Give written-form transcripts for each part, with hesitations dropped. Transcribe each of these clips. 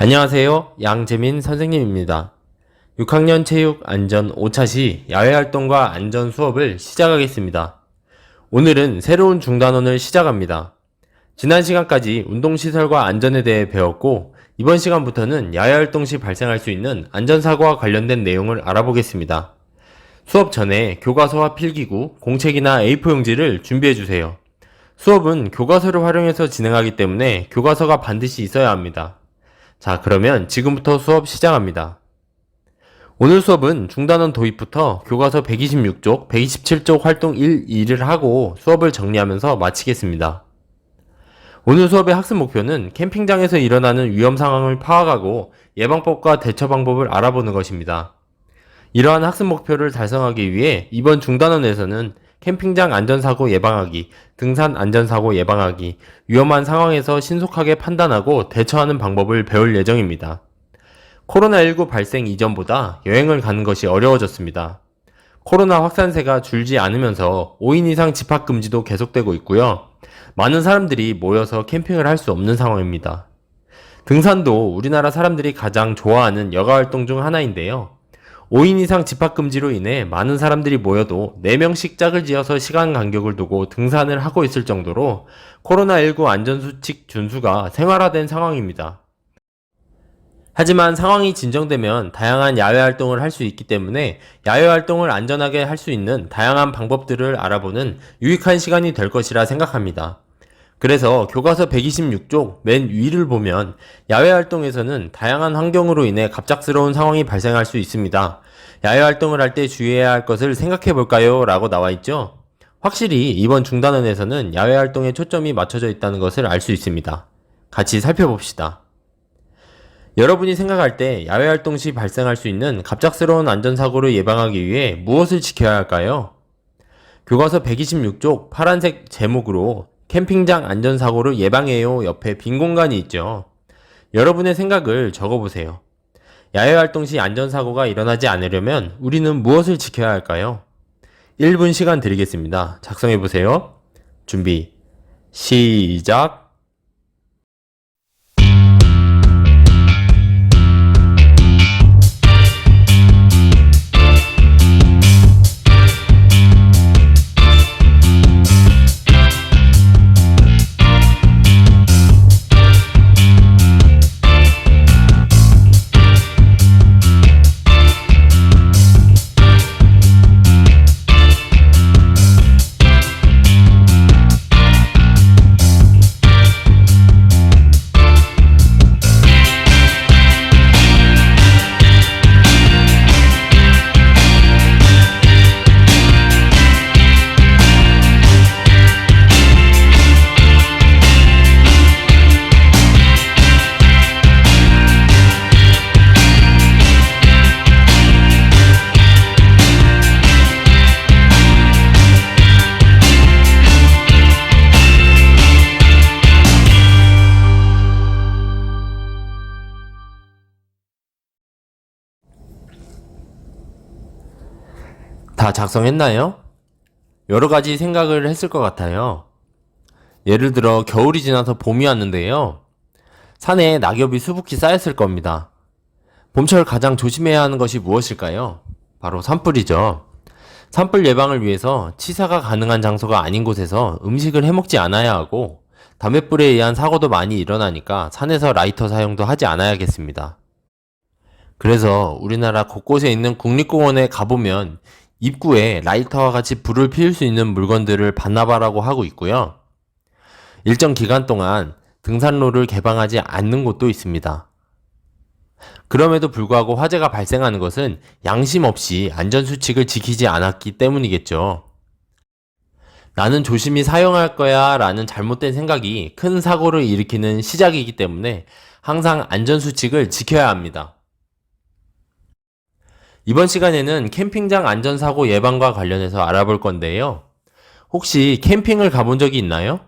안녕하세요. 양재민 선생님입니다. 6학년 체육 안전 5차 시 야외활동과 안전 수업을 시작하겠습니다. 오늘은 새로운 중단원을 시작합니다. 지난 시간까지 운동시설과 안전에 대해 배웠고 이번 시간부터는 야외활동 시 발생할 수 있는 안전사고와 관련된 내용을 알아보겠습니다. 수업 전에 교과서와 필기구, 공책이나 A4 용지를 준비해주세요. 수업은 교과서를 활용해서 진행하기 때문에 교과서가 반드시 있어야 합니다. 자, 그러면 지금부터 수업 시작합니다. 오늘 수업은 중단원 도입부터 교과서 126쪽, 127쪽 활동 1, 2를 하고 수업을 정리하면서 마치겠습니다. 오늘 수업의 학습 목표는 캠핑장에서 일어나는 위험 상황을 파악하고 예방법과 대처 방법을 알아보는 것입니다. 이러한 학습 목표를 달성하기 위해 이번 중단원에서는 캠핑장 안전사고 예방하기, 등산 안전사고 예방하기, 위험한 상황에서 신속하게 판단하고 대처하는 방법을 배울 예정입니다. 코로나19 발생 이전보다 여행을 가는 것이 어려워졌습니다. 코로나 확산세가 줄지 않으면서 5인 이상 집합금지도 계속되고 있고요. 많은 사람들이 모여서 캠핑을 할 수 없는 상황입니다. 등산도 우리나라 사람들이 가장 좋아하는 여가활동 중 하나인데요. 5인 이상 집합금지로 인해 많은 사람들이 모여도 4명씩 짝을 지어서 시간 간격을 두고 등산을 하고 있을 정도로 코로나19 안전수칙 준수가 생활화된 상황입니다. 하지만 상황이 진정되면 다양한 야외활동을 할 수 있기 때문에 야외활동을 안전하게 할 수 있는 다양한 방법들을 알아보는 유익한 시간이 될 것이라 생각합니다. 그래서 교과서 126쪽 맨 위를 보면 야외활동에서는 다양한 환경으로 인해 갑작스러운 상황이 발생할 수 있습니다. 야외활동을 할 때 주의해야 할 것을 생각해 볼까요? 라고 나와 있죠. 확실히 이번 중단원에서는 야외활동에 초점이 맞춰져 있다는 것을 알 수 있습니다. 같이 살펴봅시다. 여러분이 생각할 때 야외활동 시 발생할 수 있는 갑작스러운 안전사고를 예방하기 위해 무엇을 지켜야 할까요? 교과서 126쪽 파란색 제목으로 캠핑장 안전사고를 예방해요 옆에 빈 공간이 있죠. 여러분의 생각을 적어보세요. 야외활동 시 안전사고가 일어나지 않으려면 우리는 무엇을 지켜야 할까요? 1분 시간 드리겠습니다. 작성해보세요. 준비, 시작! 다 작성했나요? 여러 가지 생각을 했을 것 같아요. 예를 들어 겨울이 지나서 봄이 왔는데요. 산에 낙엽이 수북히 쌓였을 겁니다. 봄철 가장 조심해야 하는 것이 무엇일까요? 바로 산불이죠. 산불 예방을 위해서 치사가 가능한 장소가 아닌 곳에서 음식을 해먹지 않아야 하고 담뱃불에 의한 사고도 많이 일어나니까 산에서 라이터 사용도 하지 않아야겠습니다. 그래서 우리나라 곳곳에 있는 국립공원에 가보면 입구에 라이터와 같이 불을 피울 수 있는 물건들을 반납하라고 하고 있고요. 일정 기간 동안 등산로를 개방하지 않는 곳도 있습니다. 그럼에도 불구하고 화재가 발생하는 것은 양심 없이 안전수칙을 지키지 않았기 때문이겠죠. 나는 조심히 사용할 거야 라는 잘못된 생각이 큰 사고를 일으키는 시작이기 때문에 항상 안전수칙을 지켜야 합니다. 이번 시간에는 캠핑장 안전사고 예방과 관련해서 알아볼 건데요. 혹시 캠핑을 가본 적이 있나요?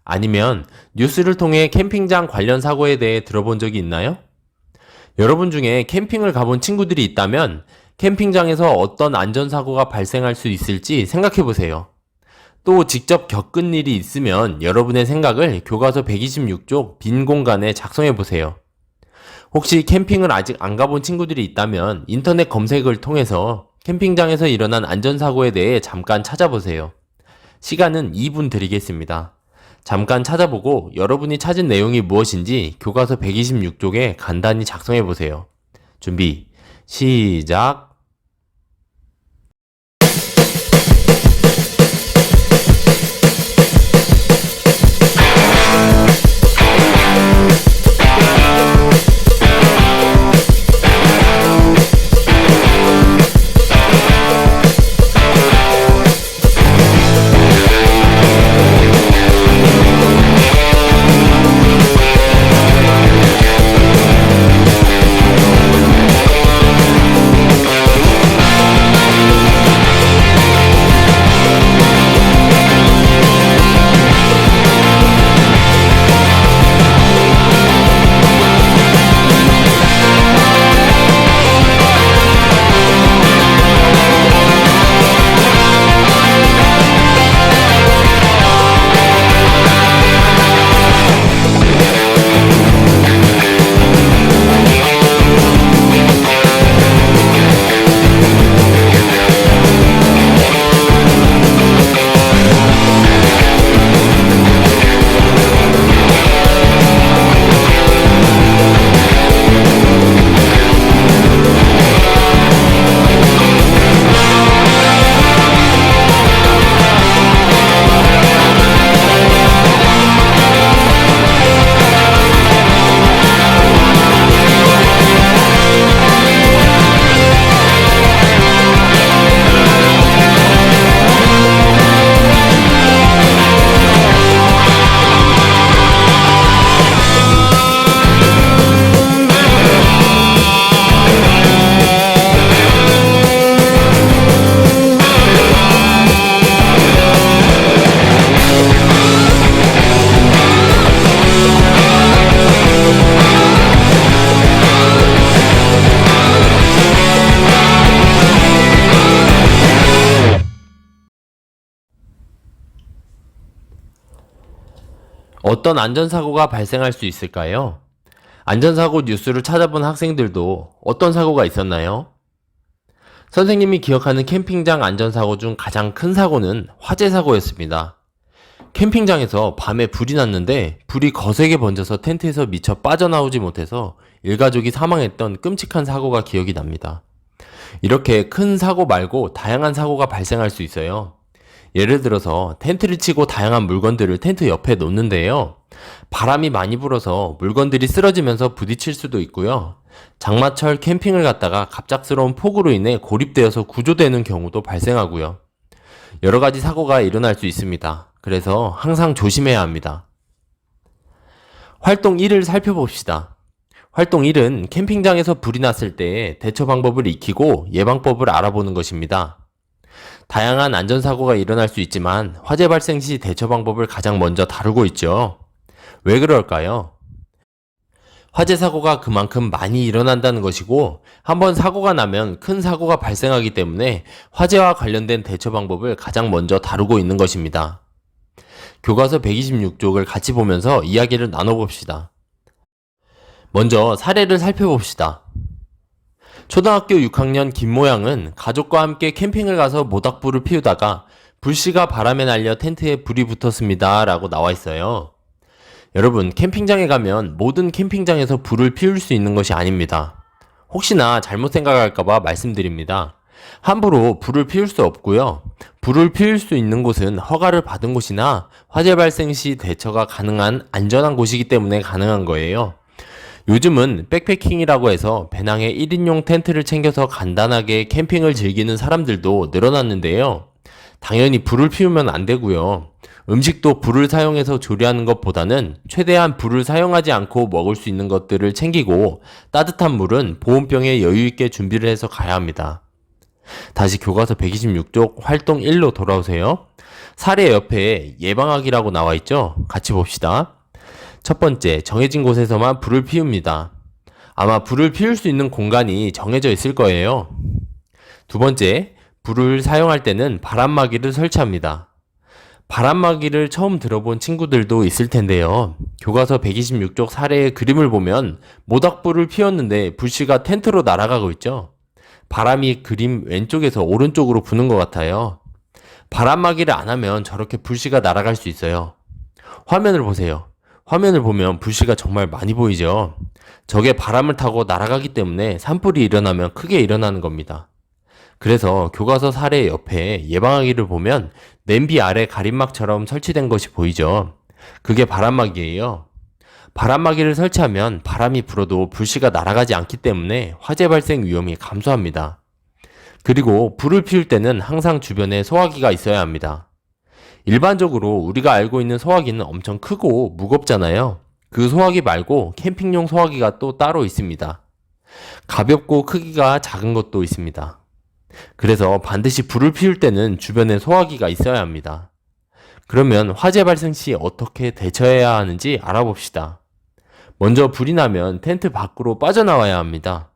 아니면 뉴스를 통해 캠핑장 관련 사고에 대해 들어본 적이 있나요? 여러분 중에 캠핑을 가본 친구들이 있다면 캠핑장에서 어떤 안전사고가 발생할 수 있을지 생각해 보세요. 또 직접 겪은 일이 있으면 여러분의 생각을 교과서 126쪽 빈 공간에 작성해 보세요. 혹시 캠핑을 아직 안 가본 친구들이 있다면 인터넷 검색을 통해서 캠핑장에서 일어난 안전사고에 대해 잠깐 찾아보세요. 시간은 2분 드리겠습니다. 잠깐 찾아보고 여러분이 찾은 내용이 무엇인지 교과서 126쪽에 간단히 작성해 보세요. 준비, 시작! 어떤 안전사고가 발생할 수 있을까요? 안전사고 뉴스를 찾아본 학생들도 어떤 사고가 있었나요? 선생님이 기억하는 캠핑장 안전사고 중 가장 큰 사고는 화재 사고였습니다. 캠핑장에서 밤에 불이 났는데 불이 거세게 번져서 텐트에서 미처 빠져나오지 못해서 일가족이 사망했던 끔찍한 사고가 기억이 납니다. 이렇게 큰 사고 말고 다양한 사고가 발생할 수 있어요. 예를 들어서 텐트를 치고 다양한 물건들을 텐트 옆에 놓는데요. 바람이 많이 불어서 물건들이 쓰러지면서 부딪힐 수도 있고요. 장마철 캠핑을 갔다가 갑작스러운 폭우로 인해 고립되어서 구조되는 경우도 발생하고요. 여러 가지 사고가 일어날 수 있습니다. 그래서 항상 조심해야 합니다. 활동 1을 살펴봅시다. 활동 1은 캠핑장에서 불이 났을 때 대처 방법을 익히고 예방법을 알아보는 것입니다. 다양한 안전사고가 일어날 수 있지만 화재 발생 시 대처 방법을 가장 먼저 다루고 있죠. 왜 그럴까요? 화재 사고가 그만큼 많이 일어난다는 것이고 한번 사고가 나면 큰 사고가 발생하기 때문에 화재와 관련된 대처 방법을 가장 먼저 다루고 있는 것입니다. 교과서 126쪽을 같이 보면서 이야기를 나눠봅시다. 먼저 사례를 살펴봅시다. 초등학교 6학년 김모양은 가족과 함께 캠핑을 가서 모닥불을 피우다가 불씨가 바람에 날려 텐트에 불이 붙었습니다 라고 나와 있어요. 여러분, 캠핑장에 가면 모든 캠핑장에서 불을 피울 수 있는 것이 아닙니다. 혹시나 잘못 생각할까봐 말씀드립니다. 함부로 불을 피울 수 없고요. 불을 피울 수 있는 곳은 허가를 받은 곳이나 화재 발생 시 대처가 가능한 안전한 곳이기 때문에 가능한 거예요. 요즘은 백패킹이라고 해서 배낭에 1인용 텐트를 챙겨서 간단하게 캠핑을 즐기는 사람들도 늘어났는데요. 당연히 불을 피우면 안 되고요. 음식도 불을 사용해서 조리하는 것보다는 최대한 불을 사용하지 않고 먹을 수 있는 것들을 챙기고 따뜻한 물은 보온병에 여유있게 준비를 해서 가야 합니다. 다시 교과서 126쪽 활동 1로 돌아오세요. 사례 옆에 예방하기라고 나와 있죠? 같이 봅시다. 첫 번째, 정해진 곳에서만 불을 피웁니다. 아마 불을 피울 수 있는 공간이 정해져 있을 거예요. 두 번째, 불을 사용할 때는 바람막이를 설치합니다. 바람막이를 처음 들어본 친구들도 있을 텐데요. 교과서 126쪽 사례의 그림을 보면 모닥불을 피웠는데 불씨가 텐트로 날아가고 있죠. 바람이 그림 왼쪽에서 오른쪽으로 부는 것 같아요. 바람막이를 안 하면 저렇게 불씨가 날아갈 수 있어요. 화면을 보세요. 화면을 보면 불씨가 정말 많이 보이죠. 저게 바람을 타고 날아가기 때문에 산불이 일어나면 크게 일어나는 겁니다. 그래서 교과서 사례 옆에 예방하기를 보면 냄비 아래 가림막처럼 설치된 것이 보이죠. 그게 바람막이에요. 바람막이를 설치하면 바람이 불어도 불씨가 날아가지 않기 때문에 화재 발생 위험이 감소합니다. 그리고 불을 피울 때는 항상 주변에 소화기가 있어야 합니다. 일반적으로 우리가 알고 있는 소화기는 엄청 크고 무겁잖아요. 그 소화기 말고 캠핑용 소화기가 또 따로 있습니다. 가볍고 크기가 작은 것도 있습니다. 그래서 반드시 불을 피울 때는 주변에 소화기가 있어야 합니다. 그러면 화재 발생 시 어떻게 대처해야 하는지 알아봅시다. 먼저 불이 나면 텐트 밖으로 빠져나와야 합니다.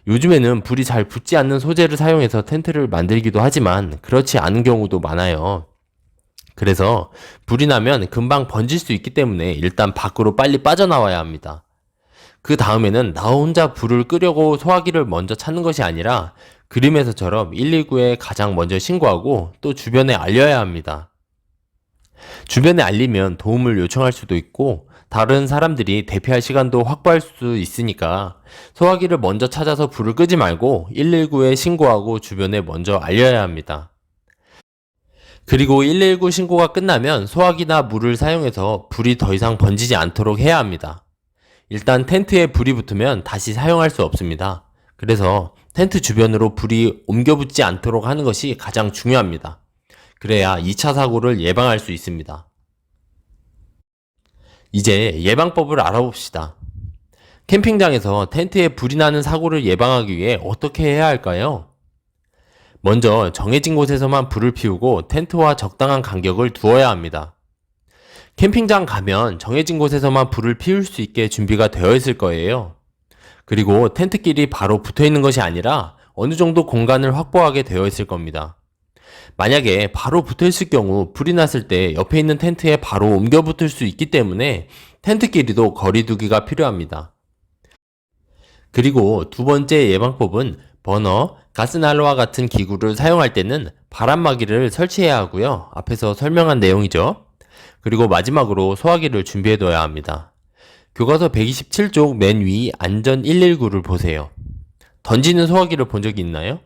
요즘에는 불이 잘 붙지 않는 소재를 사용해서 텐트를 만들기도 하지만 그렇지 않은 경우도 많아요. 그래서 불이 나면 금방 번질 수 있기 때문에 일단 밖으로 빨리 빠져나와야 합니다. 그 다음에는 나 혼자 불을 끄려고 소화기를 먼저 찾는 것이 아니라 그림에서처럼 119에 가장 먼저 신고하고 또 주변에 알려야 합니다. 주변에 알리면 도움을 요청할 수도 있고 다른 사람들이 대피할 시간도 확보할 수 있으니까 소화기를 먼저 찾아서 불을 끄지 말고 119에 신고하고 주변에 먼저 알려야 합니다. 그리고 119 신고가 끝나면 소화기나 물을 사용해서 불이 더 이상 번지지 않도록 해야 합니다. 일단 텐트에 불이 붙으면 다시 사용할 수 없습니다. 그래서 텐트 주변으로 불이 옮겨 붙지 않도록 하는 것이 가장 중요합니다. 그래야 2차 사고를 예방할 수 있습니다. 이제 예방법을 알아봅시다. 캠핑장에서 텐트에 불이 나는 사고를 예방하기 위해 어떻게 해야 할까요? 먼저 정해진 곳에서만 불을 피우고 텐트와 적당한 간격을 두어야 합니다. 캠핑장 가면 정해진 곳에서만 불을 피울 수 있게 준비가 되어 있을 거예요. 그리고 텐트끼리 바로 붙어 있는 것이 아니라 어느 정도 공간을 확보하게 되어 있을 겁니다. 만약에 바로 붙어 있을 경우 불이 났을 때 옆에 있는 텐트에 바로 옮겨 붙을 수 있기 때문에 텐트끼리도 거리 두기가 필요합니다. 그리고 두 번째 예방법은 버너, 가스난로와 같은 기구를 사용할 때는 바람막이를 설치해야 하고요. 앞에서 설명한 내용이죠. 그리고 마지막으로 소화기를 준비해둬야 합니다. 교과서 127쪽 맨 위 안전 119를 보세요. 던지는 소화기를 본 적이 있나요?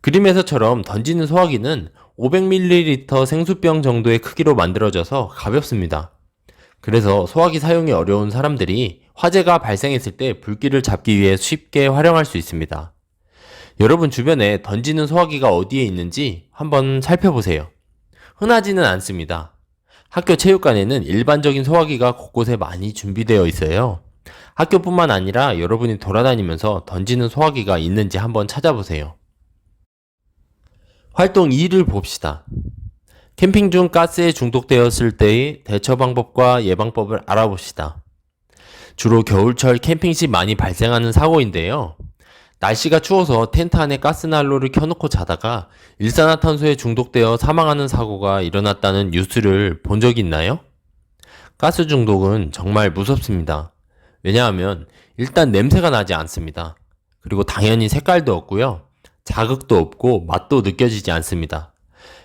그림에서처럼 던지는 소화기는 500ml 생수병 정도의 크기로 만들어져서 가볍습니다. 그래서 소화기 사용이 어려운 사람들이 화재가 발생했을 때 불길을 잡기 위해 쉽게 활용할 수 있습니다. 여러분 주변에 던지는 소화기가 어디에 있는지 한번 살펴보세요. 흔하지는 않습니다. 학교 체육관에는 일반적인 소화기가 곳곳에 많이 준비되어 있어요. 학교뿐만 아니라 여러분이 돌아다니면서 던지는 소화기가 있는지 한번 찾아보세요. 활동 2를 봅시다. 캠핑 중 가스에 중독되었을 때의 대처 방법과 예방법을 알아봅시다. 주로 겨울철 캠핑 시 많이 발생하는 사고인데요. 날씨가 추워서 텐트 안에 가스난로를 켜놓고 자다가 일산화탄소에 중독되어 사망하는 사고가 일어났다는 뉴스를 본 적이 있나요? 가스 중독은 정말 무섭습니다. 왜냐하면 일단 냄새가 나지 않습니다. 그리고 당연히 색깔도 없고요. 자극도 없고 맛도 느껴지지 않습니다.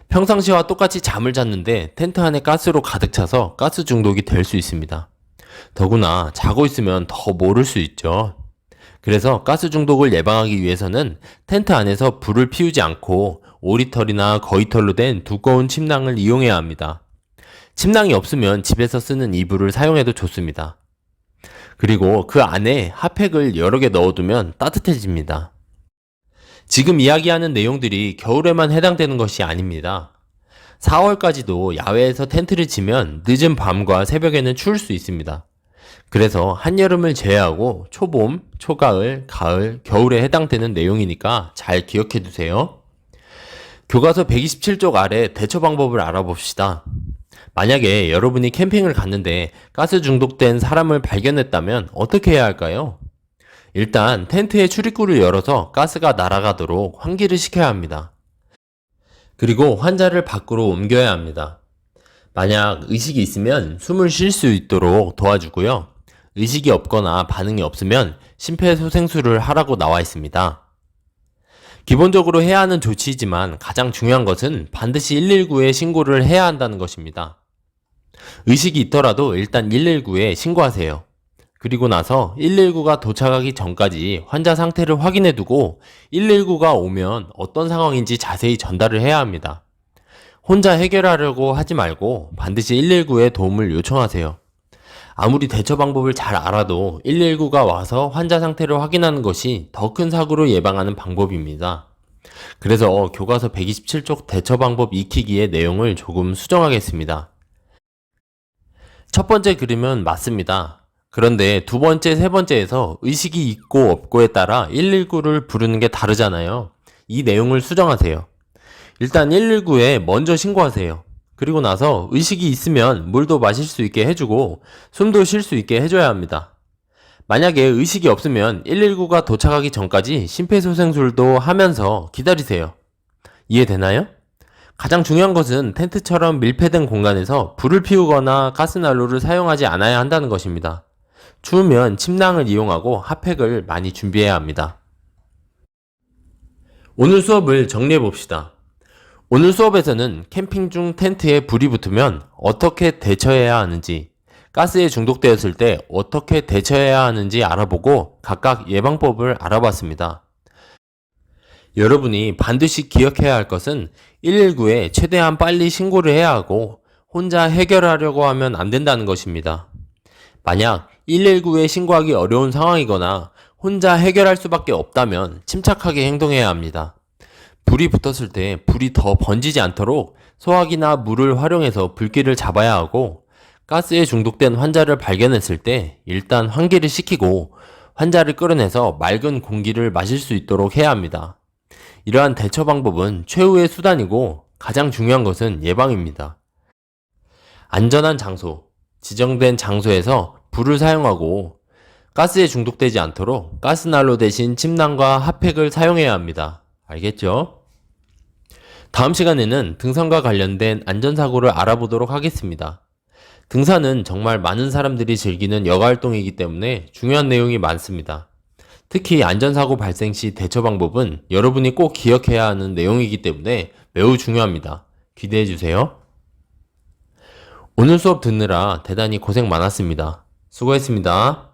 평상시와 똑같이 잠을 잤는데 텐트 안에 가스로 가득 차서 가스 중독이 될 수 있습니다. 더구나 자고 있으면 더 모를 수 있죠. 그래서 가스 중독을 예방하기 위해서는 텐트 안에서 불을 피우지 않고 오리털이나 거위털로 된 두꺼운 침낭을 이용해야 합니다. 침낭이 없으면 집에서 쓰는 이불을 사용해도 좋습니다. 그리고 그 안에 핫팩을 여러 개 넣어두면 따뜻해집니다. 지금 이야기하는 내용들이 겨울에만 해당되는 것이 아닙니다. 4월까지도 야외에서 텐트를 치면 늦은 밤과 새벽에는 추울 수 있습니다. 그래서 한여름을 제외하고 초봄, 초가을, 가을, 겨울에 해당되는 내용이니까 잘 기억해 두세요. 교과서 127쪽 아래 대처 방법을 알아봅시다. 만약에 여러분이 캠핑을 갔는데 가스 중독된 사람을 발견했다면 어떻게 해야 할까요? 일단 텐트의 출입구를 열어서 가스가 날아가도록 환기를 시켜야 합니다. 그리고 환자를 밖으로 옮겨야 합니다. 만약 의식이 있으면 숨을 쉴 수 있도록 도와주고요. 의식이 없거나 반응이 없으면 심폐소생술을 하라고 나와 있습니다. 기본적으로 해야 하는 조치이지만 가장 중요한 것은 반드시 119에 신고를 해야 한다는 것입니다. 의식이 있더라도 일단 119에 신고하세요. 그리고 나서 119가 도착하기 전까지 환자 상태를 확인해 두고 119가 오면 어떤 상황인지 자세히 전달을 해야 합니다. 혼자 해결하려고 하지 말고 반드시 119에 도움을 요청하세요. 아무리 대처 방법을 잘 알아도 119가 와서 환자 상태를 확인하는 것이 더 큰 사고를 예방하는 방법입니다. 그래서 교과서 127쪽 대처 방법 익히기의 내용을 조금 수정하겠습니다. 첫 번째 그림은 맞습니다. 그런데 두 번째, 세 번째에서 의식이 있고 없고에 따라 119를 부르는 게 다르잖아요. 이 내용을 수정하세요. 일단 119에 먼저 신고하세요. 그리고 나서 의식이 있으면 물도 마실 수 있게 해주고 숨도 쉴 수 있게 해줘야 합니다. 만약에 의식이 없으면 119가 도착하기 전까지 심폐소생술도 하면서 기다리세요. 이해되나요? 가장 중요한 것은 텐트처럼 밀폐된 공간에서 불을 피우거나 가스난로를 사용하지 않아야 한다는 것입니다. 추우면 침낭을 이용하고 핫팩을 많이 준비해야 합니다. 오늘 수업을 정리해 봅시다. 오늘 수업에서는 캠핑 중 텐트에 불이 붙으면 어떻게 대처해야 하는지, 가스에 중독되었을 때 어떻게 대처해야 하는지 알아보고 각각 예방법을 알아봤습니다. 여러분이 반드시 기억해야 할 것은 119에 최대한 빨리 신고를 해야 하고 혼자 해결하려고 하면 안 된다는 것입니다. 만약 119에 신고하기 어려운 상황이거나 혼자 해결할 수밖에 없다면 침착하게 행동해야 합니다. 불이 붙었을 때 불이 더 번지지 않도록 소화기나 물을 활용해서 불길을 잡아야 하고 가스에 중독된 환자를 발견했을 때 일단 환기를 시키고 환자를 끌어내서 맑은 공기를 마실 수 있도록 해야 합니다. 이러한 대처 방법은 최후의 수단이고 가장 중요한 것은 예방입니다. 안전한 장소, 지정된 장소에서 불을 사용하고 가스에 중독되지 않도록 가스난로 대신 침낭과 핫팩을 사용해야 합니다. 알겠죠? 다음 시간에는 등산과 관련된 안전사고를 알아보도록 하겠습니다. 등산은 정말 많은 사람들이 즐기는 여가활동이기 때문에 중요한 내용이 많습니다. 특히 안전사고 발생 시 대처 방법은 여러분이 꼭 기억해야 하는 내용이기 때문에 매우 중요합니다. 기대해주세요. 오늘 수업 듣느라 대단히 고생 많았습니다. 수고했습니다.